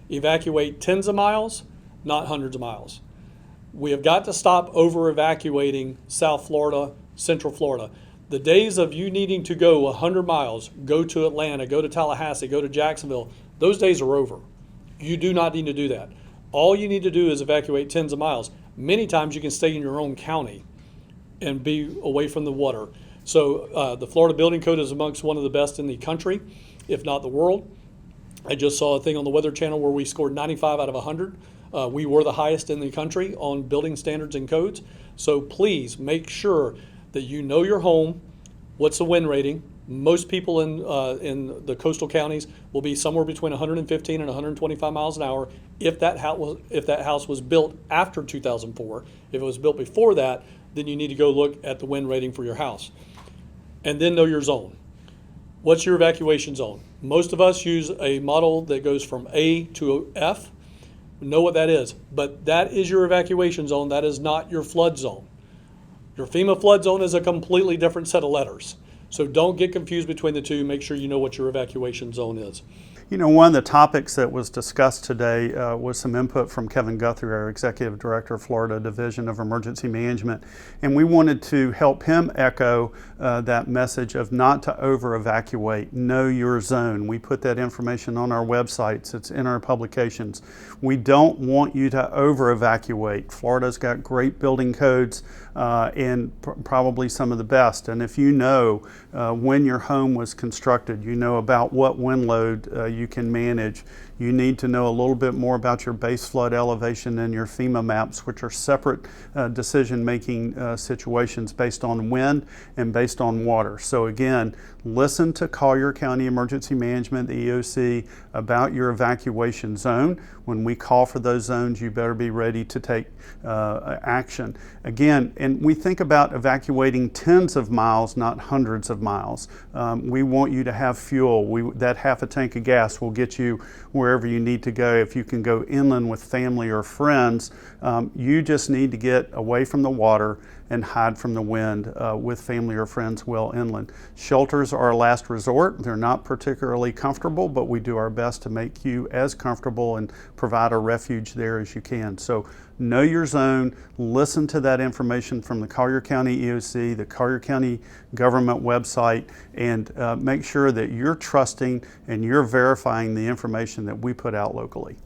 Evacuate tens of miles, not hundreds of miles. We have got to stop over evacuating South Florida, Central Florida. The days of you needing to go 100 miles, go to Atlanta, go to Tallahassee, go to Jacksonville, those days are over. You do not need to do that. All you need to do is evacuate tens of miles. Many times you can stay in your own county and be away from the water. So the Florida Building Code is amongst one of the best in the country, if not the world. I just saw a thing on the Weather Channel where we scored 95 out of 100. We were the highest in the country on building standards and codes. So please make sure that you know your home. What's the wind rating? Most people in the coastal counties will be somewhere between 115 and 125 miles an hour if that house was built after 2004. If it was built before that, then you need to go look at the wind rating for your house. And then know your zone. What's your evacuation zone? Most of us use a model that goes from A to F. Know what that is, but that is your evacuation zone. That is not your flood zone. Your FEMA flood zone is a completely different set of letters. So don't get confused between the two. Make sure you know what your evacuation zone is. You know, one of the topics that was discussed today was some input from Kevin Guthrie, our Executive Director of Florida Division of Emergency Management, and we wanted to help him echo that message of not to over-evacuate, know your zone. We put that information on our websites, it's in our publications. We don't want you to over-evacuate. Florida's got great building codes and probably some of the best, and if you know when your home was constructed, you know about what wind load you can manage. You need to know a little bit more about your base flood elevation and your FEMA maps, which are separate decision-making situations based on wind and based on water. So again, listen to Collier County Emergency Management, the EOC, about your evacuation zone. When we call for those zones, you better be ready to take action. Again, and we think about evacuating tens of miles, not hundreds of miles. We want you to have fuel. That half a tank of gas will get you wherever you need to go. If you can go inland with family or friends, you just need to get away from the water and hide from the wind with family or friends well inland. Shelters are a last resort. They're not particularly comfortable, but we do our best to make you as comfortable and provide a refuge there as you can. So know your zone, listen to that information from the Collier County EOC, the Collier County government website, and make sure that you're trusting and you're verifying the information that we put out locally.